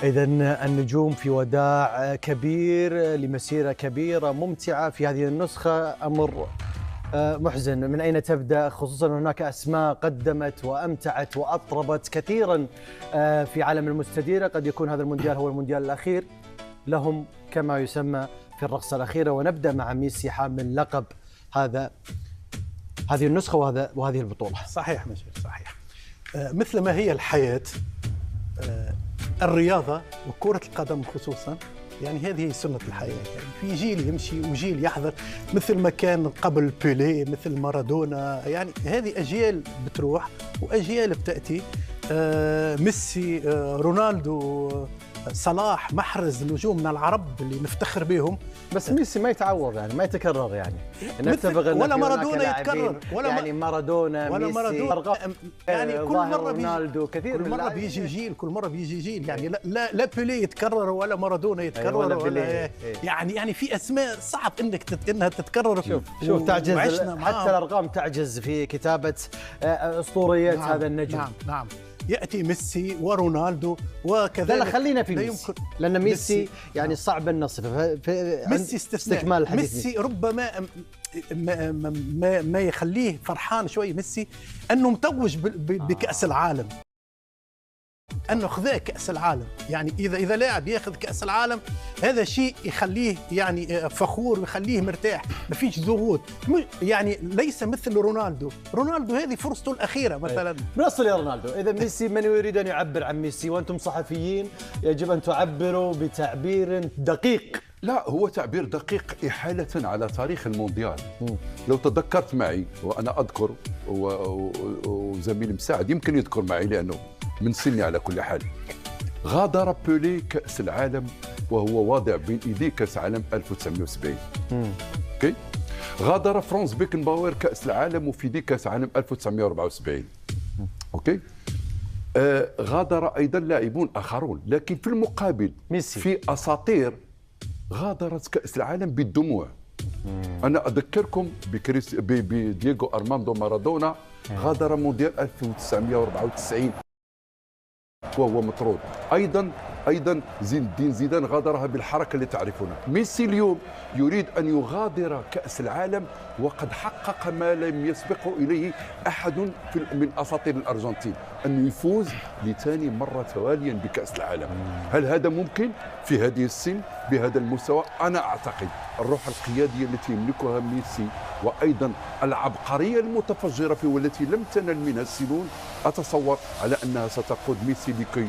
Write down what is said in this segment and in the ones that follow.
إذا النجوم في وداع كبير لمسيرة كبيرة ممتعة في هذه النسخة. أمر محزن. من أين تبدأ؟ خصوصا هناك أسماء قدمت وأمتعت وأطربت كثيرا في عالم المستديرة. قد يكون هذا المونديال هو المونديال الأخير لهم كما يسمى في الرقصة الأخيرة. ونبدأ مع ميسي حامل لقب هذه النسخة وهذه البطولة. صحيح مشير، صحيح. مثل ما هي الحياة، الرياضة وكرة القدم خصوصا، يعني هذه سنة الحياة. يعني في جيل يمشي وجيل يحضر، مثل ما كان قبل بيليه، مثل مارادونا. يعني هذه أجيال بتروح وأجيال بتأتي. ميسي، رونالدو، صلاح، محرز، نجومنا العرب اللي نفتخر بهم. بس ميسي ما يتعوض، يعني ما يتكرر، يعني ولا مارادونا يتكرر، يعني مارادونا، ولا ميسي، مارادونا. يعني كل مرة رونالدو، كثير كل مرة بيجي جيل، كل مرة بيجي جيل. يعني لا بيليه يتكرر ولا مارادونا يتكرر، ولا يعني في اسماء صعب انها تتكرر. شوف تعجز حتى الارقام، تعجز في كتابة اسطوريات هذا النجم. نعم. يأتي ميسي ورونالدو وكذلك. لا خلينا في ميسي، لأن ميسي يعني صعب النصف. ميسي استكمال الحديث. ميسي ربما ما يخليه فرحان شوي ميسي أنه متوج بكأس العالم، أنه خذا كأس العالم. يعني إذا لاعب ياخذ كأس العالم، هذا شيء يخليه يعني فخور ويخليه مرتاح، ما فيش ضغوط. يعني ليس مثل رونالدو هذه فرصته الأخيرة مثلا. نصل يا رونالدو. إذا ميسي، من يريد أن يعبر عن ميسي، وأنتم صحفيين يجب أن تعبروا بتعبير دقيق. لا، هو تعبير دقيق إحالة على تاريخ المونديال. لو تذكرت معي، وأنا أذكر وزميلي مساعد يمكن يذكر معي لأنه من سني على كل حال، غادر بيليه كأس العالم وهو واضع بين ايديه كأس العالم 1970. اوكي. غادر فرانس بيكنباور كأس العالم وفي يديه كأس العالم 1974. اوكي. غادر ايضا لاعبون اخرون، لكن في المقابل ميسي في اساطير غادرت كأس العالم بالدموع. انا اذكركم بدييغو ارماندو مارادونا، غادر مونديال 1994 وهو مطرود. ايضا زين الدين زيدان غادرها بالحركه اللي تعرفونها. ميسي اليوم يريد ان يغادر كاس العالم وقد حقق ما لم يسبقه اليه احد من اساطير الارجنتين، انه يفوز لثاني مره تواليا بكاس العالم. هل هذا ممكن في هذه السن بهذا المستوى؟ انا اعتقد الروح القياديه التي يملكها ميسي، وايضا العبقريه المتفجره فيه والتي لم تنل منها السنون، اتصور على انها ستقود ميسي لكي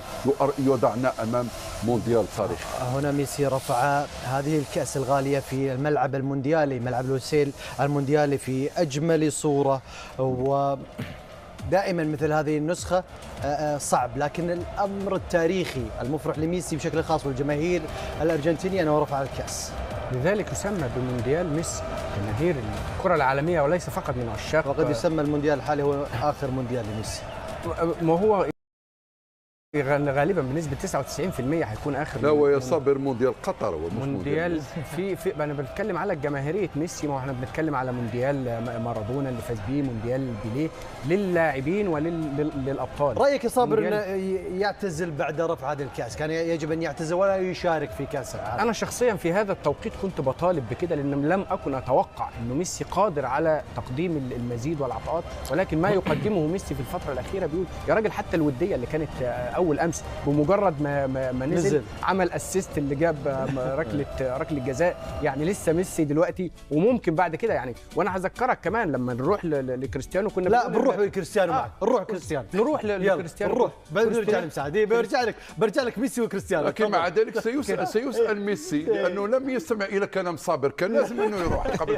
يوضعنا امام مونديال تاريخي. هنا ميسي رفع هذه الكأس الغالية في الملعب المونديالي، ملعب لوسيل المونديالي، في أجمل صورة. ودائما مثل هذه النسخة صعب، لكن الأمر التاريخي المفرح لميسي بشكل خاص والجماهير الأرجنتينية أنه رفع الكأس. لذلك يسمى بمونديال ميسي جماهير الكرة العالمية وليس فقط من عشاق. وقد يسمى المونديال الحالي هو آخر مونديال لميسي. ما هو غالبا بنسبه 99% هيكون اخر. لا، هو يا صابر مونديال قطر، هو مش مونديال في انا بتكلم على جماهيريه ميسي. ما احنا بنتكلم على مونديال مارادونا اللي فاز بيه، مونديال بيليه، للاعبين وللابطال. رايك يا صابر انه يعتزل بعد رفع هذه الكاس؟ كان يجب ان يعتزل ولا يشارك في كاس العالم؟ انا شخصيا في هذا التوقيت كنت بطالب بكده، لان لم اكن اتوقع انه ميسي قادر على تقديم المزيد والعطاءات، ولكن ما يقدمه ميسي في الفتره الاخيره بيقول يا راجل. حتى الوديه اللي كانت اول امس، بمجرد ما نزل عمل اسيست اللي جاب ركله جزاء. يعني لسه ميسي دلوقتي، وممكن بعد كده يعني. وانا هذكرك كمان لما نروح لكريستيانو كنا لا بنروح لكريستيانو معك. نروح كريستيانو، نروح لكريستيانو، نروح بنرجع لمساعد، برجع لك ميسي وكريستيانو. لكن مع ذلك سيسأل ميسي لانه لم يستمع الى كلام صابر، كان لازم انه يروح قبل.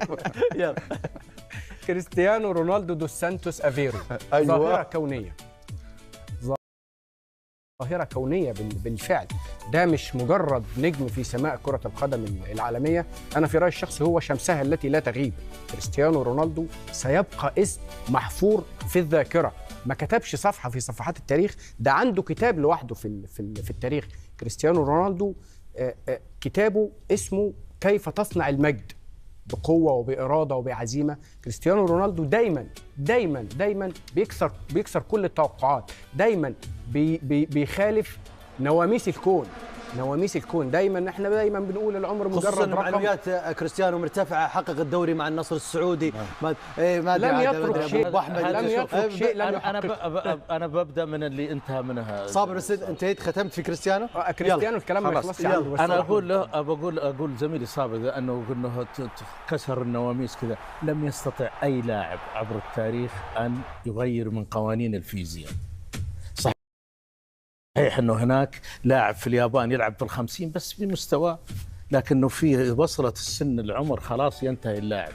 يلا. كريستيانو رونالدو دوس سانتوس افيرو. ظاهره كونيه، ظاهرة كونية بالفعل. ده مش مجرد نجم في سماء كرة القدم العالمية. أنا في رأيي الشخصي هو شمسها التي لا تغيب. كريستيانو رونالدو سيبقى اسم محفور في الذاكرة. ما كتبش صفحة في صفحات التاريخ، ده عنده كتاب لوحده في التاريخ. كريستيانو رونالدو كتابه اسمه كيف تصنع المجد، بقوة وبإرادة وبعزيمة. كريستيانو رونالدو دايما بيكسر كل التوقعات، دايما بيخالف نواميس الكون، نواميس الكون دايما احنا دايما بنقول العمر خصوصا مجرد رقم. معنويات كريستيانو مرتفعه، حقق الدوري مع النصر السعودي. ما لم يترك شيء، أبو أحمد لم يترك شيء، لم يحقق. انا ببدا من اللي انتهى منها صابر. بس انتهيت ختمت في كريستيانو. كريستيانو الكلام ما يخلصش عنده. بس انا اقول زميلي صابر انه كسر النواميس كذا. لم يستطع اي لاعب عبر التاريخ ان يغير من قوانين الفيزياء. صحيح انه هناك لاعب في اليابان يلعب في50 بس بمستوى، لكنه في وصلت السن العمر خلاص ينتهي اللاعب.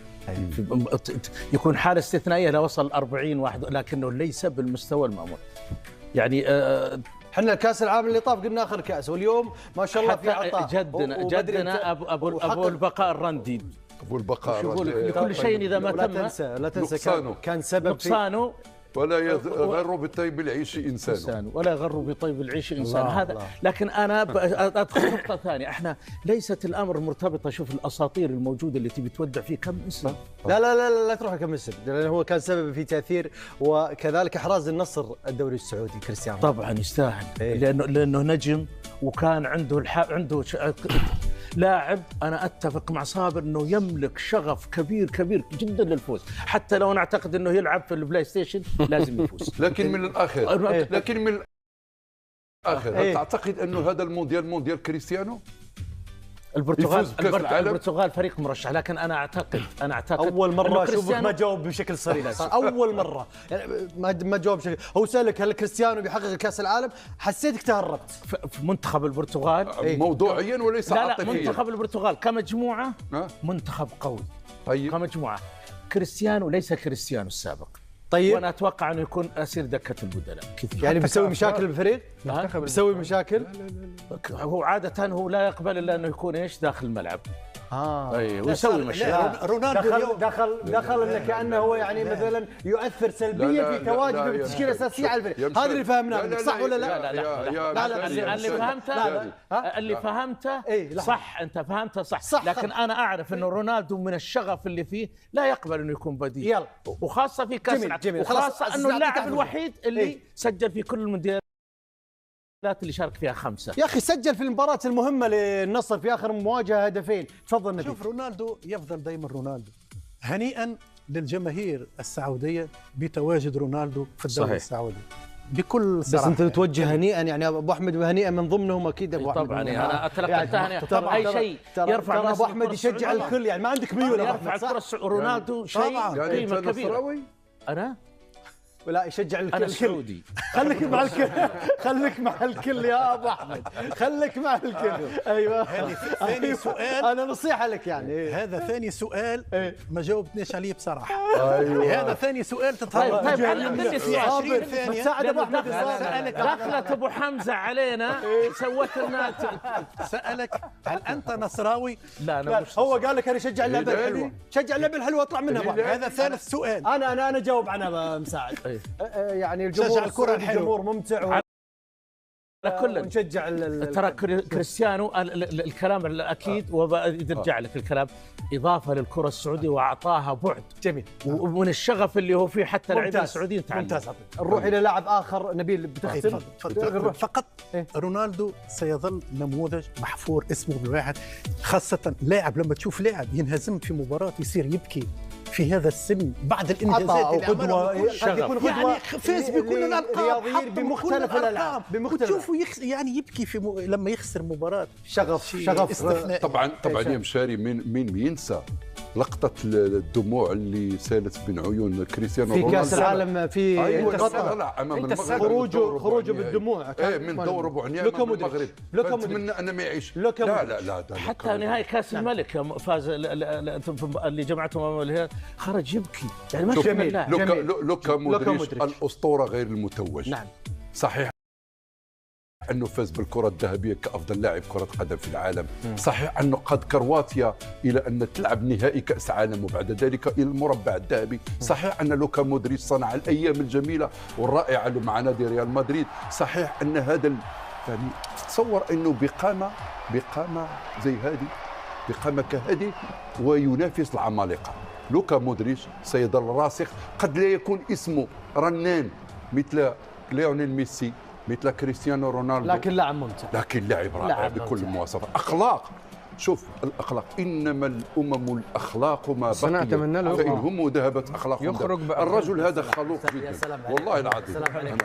يكون حالة استثنائية لو وصل 40 واحد، لكنه ليس بالمستوى المأمول. يعني احنا الكاس العالم اللي طاف قلنا اخر كاس، واليوم ما شاء الله في عطاء. جدنا ابو البقاء الرندي، ابو البقاء لكل شيء اذا ما تم لا تنسى كان سبب نقصانه. ولا يغر بطيب العيش انسان، ولا يغر بطيب العيش انسان. هذا لكن انا ادخل نقطه ثانيه. احنا ليست الامر مرتبطه. شوف الاساطير الموجوده اللي تبي تودع فيه كم اسم. لا تروح كم اسم، لانه هو كان سبب في تاثير، وكذلك احراز النصر الدوري السعودي كريستيانو. طبعا يستاهل. لانه نجم، وكان عنده لاعب. انا اتفق مع صابر انه يملك شغف كبير جدا للفوز، حتى لو نعتقد انه يلعب في البلاي ستيشن لازم يفوز. لكن من الاخر هل تعتقد انه هذا مونديال كريستيانو؟ البرتغال فريق مرشح، لكن انا اعتقد اول مره اشوفك ما جاوب بشكل صريح. اول مره يعني ما جاوب بشكل. هو سالك هل كريستيانو بيحقق كاس العالم، حسيتك تهربت. في منتخب البرتغال موضوعيا وليس عاطفيا. لا، منتخب البرتغال كمجموعه منتخب قوي. طيب كمجموعه كريستيانو ليس كريستيانو السابق. طيب وانا اتوقع انه يكون اسير دكه البدلاء كثير. يعني بيسوي مشاكل بالفريق؟ بيسوي مشاكل؟ هو عاده هو لا يقبل الا انه يكون ايش داخل الملعب. ويسوي مشاكل. رونالدو دخل انه كانه هو يعني مثلا يؤثر سلبيا في تواجده بالتشكيله الاساسيه على الفريق. هذا اللي فهمناه، صح ولا لا؟ اللي فهمته صح. انت فهمته صح. لكن انا اعرف انه رونالدو من الشغف اللي فيه لا يقبل انه يكون بديل، وخاصه في كاس العالم، وخاصه انه اللاعب الوحيد اللي سجل في كل المونديالات اللي شارك فيها 5. يا اخي سجل في المباراة المهمة للنصر في اخر مواجهة هدفين. تفضل نبيل. شوف رونالدو يفضل دائما رونالدو. هنيئا للجماهير السعودية بتواجد رونالدو في الدوري السعودي بكل صراحة. بس انت توجه هنيئا، يعني ابو احمد وهنيئا من ضمنهم اكيد. ابو احمد طبعا انا اتلقى اي شيء يرفع ترى ابو احمد يشجع الكل، يعني ما عندك ميول. يرفع الكرة رونالدو شيء قيمة كبيرة. انا ولا يشجع الكل. سعودي. خليك مع الكل. خليك مع الكل يا ابو احمد، خليك مع الكل. ايوه ثاني سؤال، انا نصيحه لك يعني. هذا ثاني سؤال ما جاوبتنيش عليه بصراحه. يعني هذا ثاني سؤال تتهرب. طيب علمتني في 20 ثانيه. ساعد ابو احمد. دخلت ابو حمزه علينا سوت لنا. سالك هل انت نصراوي؟ لا انا مش. هو قال لك انا اشجع اللعبه الحلوه. شجع اللعبه الحلوه اطلع منها. هذا ثالث سؤال. انا جاوب عنها مساعد. يعني الجمهور الكره الحلوه، الجمهور ممتع كل ونشجع ترى كريستيانو الكلام الاكيد، وبرجع لك الكلام اضافه للكره السعوديه واعطاها بعد جميل، ومن الشغف اللي هو فيه حتى اللاعبين السعوديين تعلموا. ممتاز. نروح الى لاعب اخر. نبيل بتختم. فقط رونالدو سيظل نموذج محفور اسمه بالواحد، خاصه لاعب لما تشوف لاعب ينهزم في مباراه يصير يبكي في هذا السن بعد الانجازات اللي عملها. يعني فاز بكل الالقاب، رياضيين بمختلف الالعاب، وتشوفه يعني يبكي في لما يخسر مباراه. شغف استثنائي. طبعا يا مشاري، مين بينسى لقطة الدموع اللي سالت بين عيون كريستيانو رونالدو في كأس العالم في قطر امام المغرب، خروجه بالدموع من دور ربع نهائي امام المغرب. اتمنى انه ما يعيش. لا حتى نهائي كأس الملك فاز اللي جمعتهم امام خرج يبكي. يعني مش جميل. لوكا مودريتش الاسطورة غير المتوج. نعم صحيح أنه فاز بالكرة الذهبية كأفضل لاعب كرة قدم في العالم. صحيح أنه قاد كرواتيا إلى أن تلعب نهائي كأس عالم وبعد ذلك إلى المربع الذهبي. صحيح أن لوكا مودريتش صنع الأيام الجميلة والرائعة مع نادي ريال مدريد. صحيح أن هذا يعني تتصور أنه بقامة زي هذه، بقامة كهذه وينافس العمالقة. لوكا مودريتش سيظل راسخ، قد لا يكون اسمه رنان مثل ليونيل ميسي مثل كريستيانو رونالدو، لكن لاعب ممتع، لكن لاعب رائع بكل المواصفات. اخلاق، شوف الاخلاق، انما الامم الاخلاق ما بقي، فان هم ذهبت اخلاقهم. يخرج الرجل هذا خلوق جدا والله العظيم.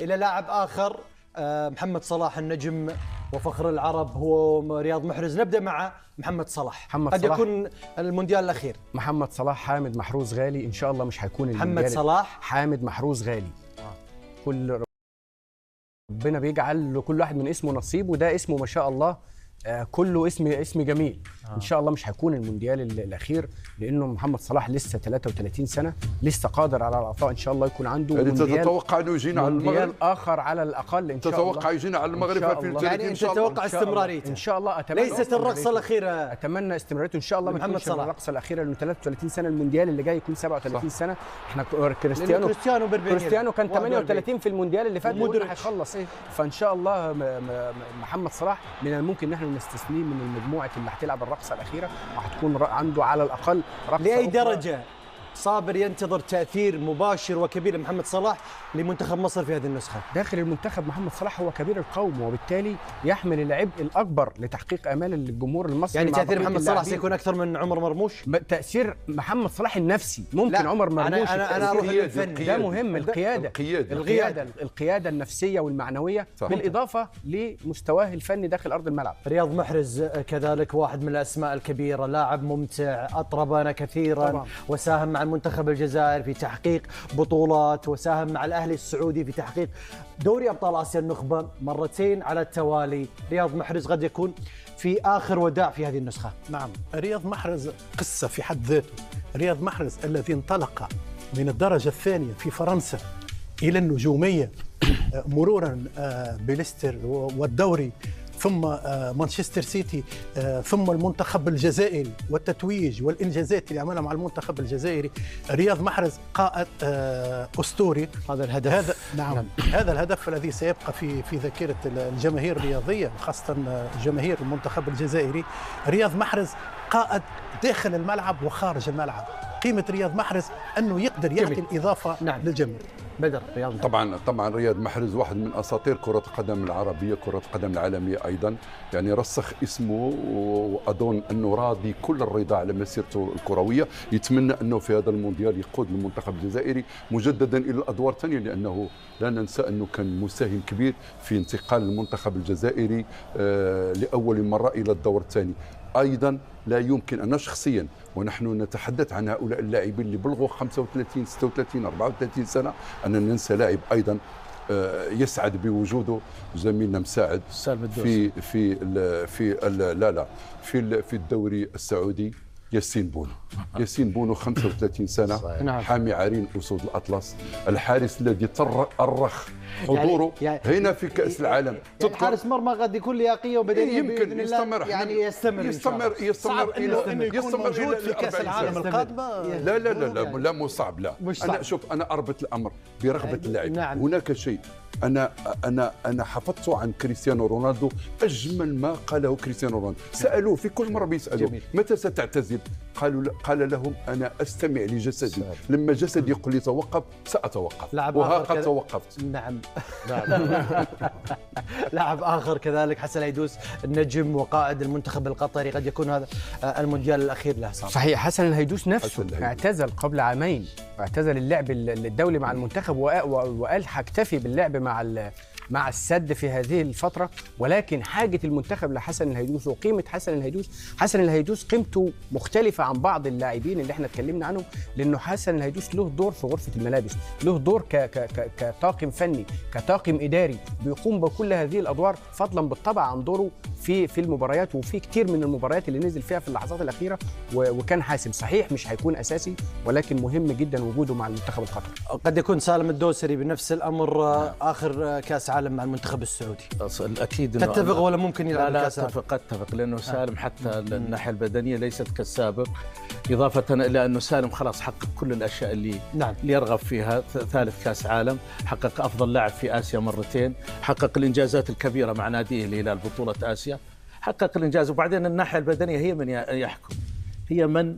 الى لاعب اخر محمد صلاح النجم وفخر العرب هو رياض محرز. نبدا مع محمد صلاح. قد يكون المونديال الاخير. محمد صلاح حامد محروز غالي، ان شاء الله مش هيكون محمد صلاح حامد محروز غالي. كل ربنا بيجعل لكل واحد من اسمه نصيب، وده اسمه ما شاء الله كله اسم جميل. ان شاء الله مش هيكون المونديال الاخير، لانه محمد صلاح لسه 33 سنه، لسه قادر على العطاء. ان شاء الله يكون عنده مونديال. تتوقع انه يجينا على المغرب اخر على الاقل ان شاء الله. تتوقع يجينا على المغرب في 2030 يعني انت تتوقع استمراريته ان شاء الله. اتمنى ليست الرقصه الاخيره، اتمنى استمراريته ان شاء الله. محمد صلاح الرقصه الاخيره لانه 33 سنه، المونديال اللي جاي يكون 37 سنه. احنا كريستيانو كان 38 في المونديال اللي فات، هيخلص فان شاء الله محمد صلاح من الممكن ان احنا نستثنيه من المجموعه اللي هتلعب الرقصه الاخيره، وهتكون عنده على الاقل رقصه. لاي درجه صابر ينتظر تاثير مباشر وكبير لمحمد صلاح لمنتخب مصر في هذه النسخه؟ داخل المنتخب محمد صلاح هو كبير القوم، وبالتالي يحمل العبء الاكبر لتحقيق امال الجمهور المصري. يعني تاثير محمد صلاح سيكون اكثر من عمر مرموش؟ تاثير محمد صلاح النفسي ممكن. عمر مرموش انا اروح للفني، ده مهم. القياده النفسيه والمعنويه، بالاضافه لمستواه الفني داخل ارض الملعب. رياض محرز كذلك واحد من الاسماء الكبيره، لاعب ممتع اطربنا كثيرا طبعا. وساهم مع المنتخب الجزائر في تحقيق بطولات، وساهم مع الأهلي السعودي في تحقيق دوري أبطال آسيا النخبة مرتين على التوالي. رياض محرز قد يكون في آخر وداع في هذه النسخة. نعم، رياض محرز قصة في حد ذاته. رياض محرز الذي انطلق من الدرجة الثانية في فرنسا إلى النجومية، مرورا بليستر والدوري، ثم مانشستر سيتي، ثم المنتخب الجزائري والتتويج والإنجازات اللي عملها مع المنتخب الجزائري. رياض محرز قائد أسطوري. هذا الهدف نعم. هذا الهدف الذي سيبقى في ذاكرة الجماهير الرياضية، خاصة جماهير المنتخب الجزائري. رياض محرز قائد داخل الملعب وخارج الملعب. قيمة رياض محرز أنه يقدر يعطي الإضافة للجميع. بدر رياض طبعا رياض محرز واحد من اساطير كره القدم العربيه، كره القدم العالميه ايضا، يعني رسخ اسمه، واظن انه راضي كل الرضا على مسيرته الكرويه. يتمنى انه في هذا المونديال يقود المنتخب الجزائري مجددا الى الادوار الثانيه، لانه لا ننسى انه كان مساهم كبير في انتقال المنتخب الجزائري لاول مره الى الدور الثاني. ايضا لا يمكن أنا شخصيا، ونحن نتحدث عن هؤلاء اللاعبين اللي بلغوا 35 36 34 سنه، أن ننسى لاعب ايضا يسعد بوجوده زميلنا مساعد في في في لا في الدوري السعودي، ياسين بونو 35 سنة صحيح. حامي عرين أسود الأطلس، الحارس الذي أرخ حضوره يعني هنا في كأس العالم. يعني حارس مرمى قد يكون لياقية وبدنية يمكن يستمر، يعني يستمر موجود في كأس العالم القادمة. لا مو صعب، لا أنا شوف، أنا أربط الأمر برغبة اللاعب. نعم. هناك شيء أنا حفظته عن كريستيانو رونالدو، أجمل ما قاله كريستيانو رونالدو. سألوه في كل مرة بيسألوه متى ستعتزل؟ قال لهم أنا أستمع لجسدي، لما جسدي يقول لي توقف سأتوقف، وها قد توقفت. نعم. لاعب آخر كذلك حسن الهيدوس، النجم وقائد المنتخب القطري، قد يكون هذا المونديال الأخير له. صحيح، حسن الهيدوس نفسه اعتزل قبل عامين، اعتزل اللعب الدولي مع المنتخب وقال هكتفي باللعب مع السد في هذه الفترة. ولكن حاجة المنتخب لحسن الهيدوس وقيمة حسن الهيدوس قيمته مختلفة عن بعض اللاعبين اللي احنا اتكلمنا عنهم، لأنه حسن الهيدوس له دور في غرفة الملابس، له دور كطاقم فني، كطاقم إداري، بيقوم بكل هذه الأدوار، فضلا بالطبع عن دوره في المباريات، وفي كتير من المباريات اللي نزل فيها في اللحظات الأخيرة وكان حاسم. صحيح مش هيكون أساسي، ولكن مهم جدا وجوده مع المنتخب القطري. قد يكون سالم الدوسري بنفس الأمر، آخر كأس عالم مع المنتخب السعودي. أكيد تتفق ولا ممكن يلعب كأس عالم؟ لا أتفق، لأنه سالم حتى الناحية البدنية ليست كالسابق، إضافة إلى أنه سالم خلاص حقق كل الأشياء اللي يرغب فيها. ثالث كأس عالم، حقق أفضل لاعب في آسيا مرتين، حقق الإنجازات الكبيرة مع ناديه الهلال بطولة آسيا، حقق الإنجاز. وبعدين الناحية البدنية هي من يحكم، هي من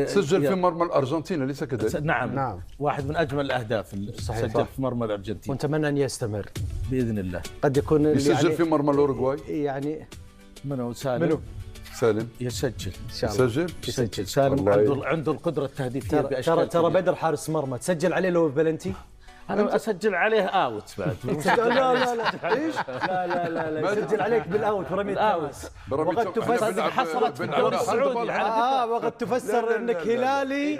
سجل في مرمى الارجنتين اليس كذلك؟ نعم واحد من اجمل الاهداف سجل في مرمى الارجنتين، ونتمنى ان يستمر باذن الله. قد يكون يسجل في مرمى الاوروغواي يعني. منو سالم؟ سالم يسجل ان شاء الله. يسجل سالم عنده القدره التهديفيه باشكال. ترى بدر حارس مرمى، تسجل عليه لو بلنتي. انا اسجل عليه اوت بعد. لا ايش؟ لا يسجل عليك بالاوت برمية اوت. وقد تفسر حصلت في الدوري السعودي. وقد تفسر انك هلالي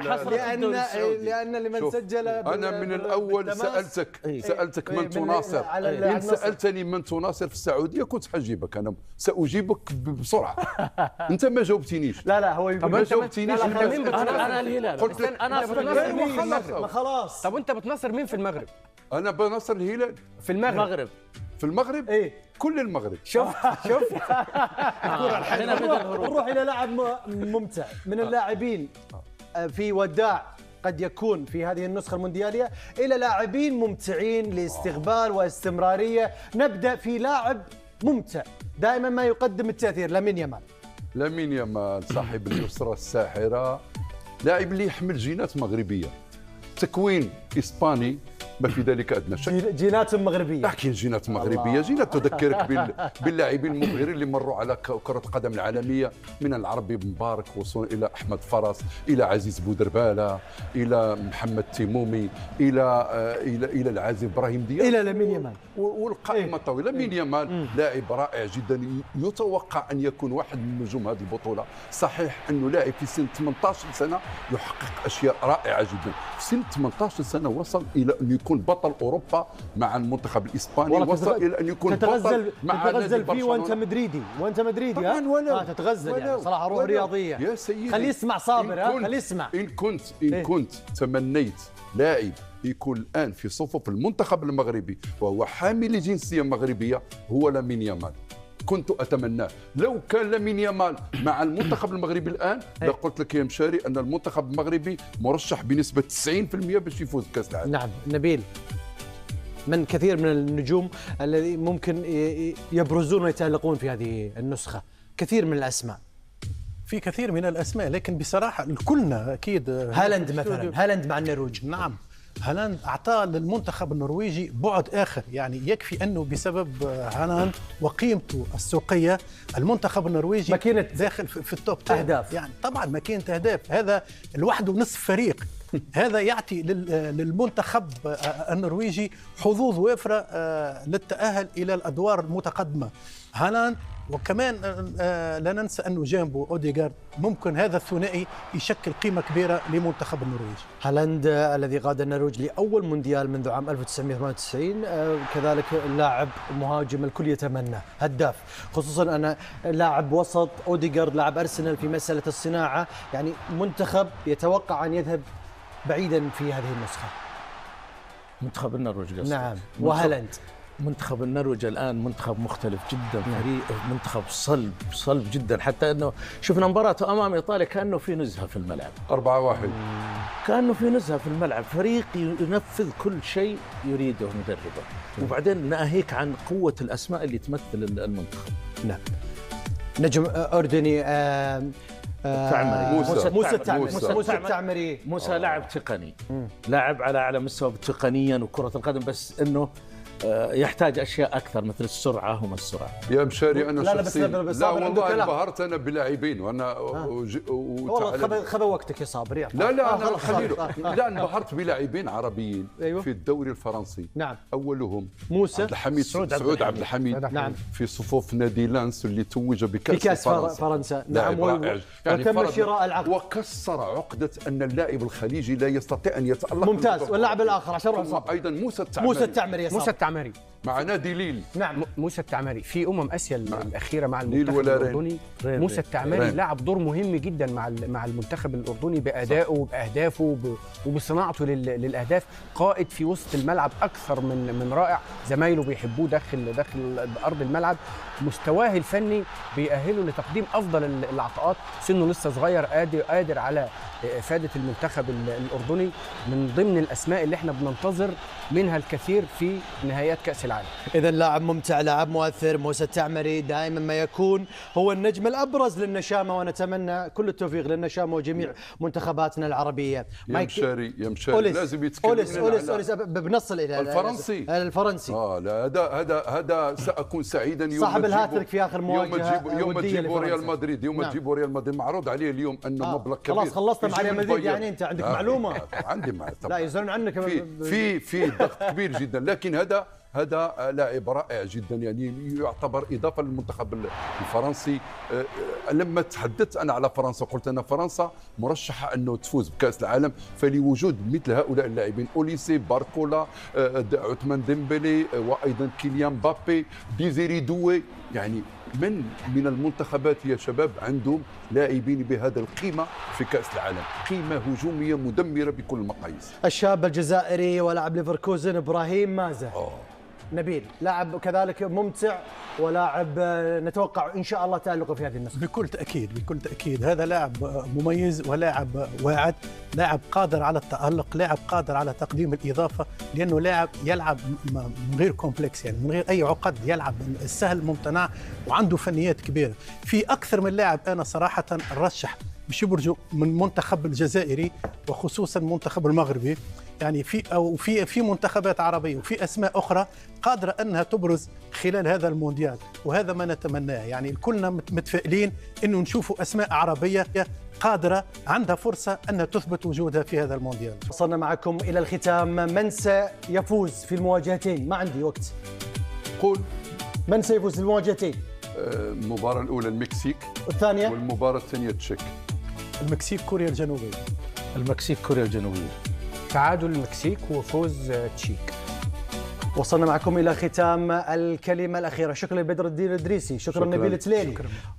لان لمن سجل. انا من الاول سالتك من تناصر. ان سالتني من تناصر في السعوديه كنت حجيبك، انا ساجيبك بسرعه. انت ما جاوبتنيش. لا هو يقول ما جاوبتنيش. انا الهلال قلت لك انا ما خلاص. طب وانت بتناصر مين في المغرب؟ انا بنصر الهلال في المغرب. في المغرب؟ ايه كل المغرب. شوف نروح الى لاعب ممتع من اللاعبين في وداع قد يكون في هذه النسخة المونديالية، إلى لاعبين ممتعين لاستقبال واستمرارية. نبدأ في لاعب ممتع دائما ما يقدم التأثير، لامين يامال صاحب اليسرى الساحرة، لاعب اللي يحمل جينات مغربية، تكوين إسباني ما في ذلك ادنى شك. جينات مغربيه. احكي جينات مغربيه، جينات تذكرك باللاعبين المبهرين اللي مروا على كره القدم العالميه، من العربي بن مبارك وصولا الى احمد فرس، الى عزيز بودرباله، الى محمد تيمومي، الى العازف ابراهيم دياب، الى لامين يامال، والقائمه طويله. لامين يامال لاعب رائع جدا، يتوقع ان يكون واحد من نجوم هذه البطوله. صحيح انه لاعب في سن 18 سنه يحقق اشياء رائعه جدا. في سن 18 سنه وصل الى ان يكون بطل اوروبا مع المنتخب الاسباني، وصل الى ان يكون بطل مع تتغزل فيه وانت مدريدي طبعا. ولا تتغزل يعني صراحه روح رياضيه يا سيدي. خليه يسمع صابر، خليه يسمع. ان كنت تمنيت لاعب يكون الان في صفوف المنتخب المغربي وهو حامل جنسيه مغربيه، هو لامين يامال. كنت اتمناه. لو كان لامين يامال مع المنتخب المغربي الان لقلت لك يا مشاري ان المنتخب المغربي مرشح بنسبه 90% باش يفوز بكاس العالم. نعم. نبيل، من كثير من النجوم الذي ممكن يبرزون ويتألقون في هذه النسخه، كثير من الاسماء. في كثير من الاسماء، لكن بصراحه كلنا اكيد. هالاند مثلا، هالاند مع النرويج. نعم، هالاند أعطى للمنتخب النرويجي بعد آخر. يعني يكفي أنه بسبب هالاند وقيمته السوقية المنتخب النرويجي ماكينة داخل في التوب 10 أهداف. يعني طبعا ماكينة أهداف، هذا لوحده نصف فريق. هذا يعطي للمنتخب النرويجي حظوظ وافرة للتأهل إلى الأدوار المتقدمة. هالاند، وكمان لا ننسى أنه جنبه أوديغارد، ممكن هذا الثنائي يشكل قيمة كبيرة لمنتخب النرويج. هالاند الذي قاد النرويج لأول مونديال منذ عام 1998، كذلك لاعب مهاجم الكل يتمناه، هداف، خصوصا أن لاعب وسط أوديغارد لاعب أرسنال في مسألة الصناعة. يعني منتخب يتوقع أن يذهب بعيدا في هذه النسخة. منتخب النرويج قصدك؟ نعم. وهالاند منتخب النرويج الآن منتخب مختلف جدا، فريق منتخب صلب جدا، حتى أنه شفنا مباراته أمام إيطاليا كأنه في نزهة في الملعب 4-1، كأنه في نزهة في الملعب، فريق ينفذ كل شيء يريده مدربه. وبعدين ناهيك عن قوة الأسماء اللي تمثل المنتخب. نعم. نجم أردني موسى التعمري. موسى لاعب تقني، لاعب على أعلى مستوى تقنيا وكرة القدم، بس إنه يحتاج اشياء اكثر مثل السرعه وما السرعه. يا مشاري انا شخصيا لا والله انبهرت انا بلاعبين، وانا والله خذ وقتك يا صابر. لا انا خليله. لا، انبهرت بلاعبين عربيين في الدوري الفرنسي. نعم. اولهم موسى عبد الحميد، سعود عبد الحميد. نعم. في صفوف نادي لانس اللي توج بكاس فرنسا. نعم. يعني تم شراء العقد وكسر عقده ان اللاعب الخليجي لا يستطيع ان يتالق. ممتاز. واللاعب الاخر عشان ايضا موسى التعمري مع نادي ليل. نعم. موسى التعمري في اسيا الاخيره مع المنتخب الاردني. موسى التعمري لعب دور مهم جدا مع المنتخب الاردني بادائه وباهدافه وبصناعته للاهداف. قائد في وسط الملعب اكثر من رائع، زمايله بيحبوه داخل ارض الملعب. مستواه الفني بيأهله لتقديم افضل العطاءات. سنه لسه صغير، قادر على افاده المنتخب الاردني. من ضمن الاسماء اللي احنا بننتظر منها الكثير في نهائيات كاس العالم. اذا لاعب ممتع، لاعب مؤثر. موسى التعمري دائما ما يكون هو النجم الابرز للنشامه، ونتمنى كل التوفيق للنشامه وجميع منتخباتنا العربيه. يا مشاري لازم يتكلم أوليس بنص الفرنسي. لا هذا ساكون سعيدا يوم صاحب الهاتريك في اخر مواجهه يوم تجيبوا ريال مدريد، تجيبوا ريال مدريد معروض عليه اليوم انه مبلغ كبير. خلاص خلصت مع ريال مدريد، يعني انت عندك معلومه. عندي لا يزعلون عنك. في ضغط كبير جدا، لكن هذا لاعب رائع جدا، يعني يعتبر اضافه للمنتخب الفرنسي. لما تحدثت انا على فرنسا قلت ان فرنسا مرشحه انه تفوز بكاس العالم، فلوجود مثل هؤلاء اللاعبين اوليسي، باركولا، عثمان ديمبلي، وايضا كيليان مبابي، ديزيري دوي، يعني من المنتخبات يا شباب عندهم لاعبين بهذا القيمه في كاس العالم، قيمه هجوميه مدمره بكل المقاييس. الشاب الجزائري ولاعب ليفركوزن ابراهيم مازه. نبيل لاعب كذلك ممتع ولاعب نتوقع ان شاء الله تألقه في هذه النسخه. بكل تاكيد هذا لاعب مميز ولاعب واعد، لاعب قادر على التألق، لاعب قادر على تقديم الاضافه، لانه لاعب يلعب من غير كومبلكس، يعني من غير اي عقد، يلعب السهل ممتنع وعنده فنيات كبيره. في اكثر من لاعب انا صراحه رشح باش يبرزوا من المنتخب الجزائري وخصوصا المنتخب المغربي، يعني في منتخبات عربيه وفي اسماء اخرى قادره انها تبرز خلال هذا المونديال، وهذا ما نتمناه. يعني كلنا متفائلين انه نشوفوا اسماء عربيه قادره عندها فرصه انها تثبت وجودها في هذا المونديال. وصلنا معكم الى الختام، من سيفوز في المواجهتين؟ ما عندي وقت. قول من سيفوز في المواجهتين؟ المباراه الاولى المكسيك، والثانيه والمباراه الثانيه تشيك. المكسيك كوريا الجنوبيه. المكسيك كوريا الجنوبيه. تعادل المكسيك وفوز تشيك. وصلنا معكم إلى ختام الكلمة الأخيرة. شكرا لبدر الدين الإدريسي، شكرا نبيل تليلي.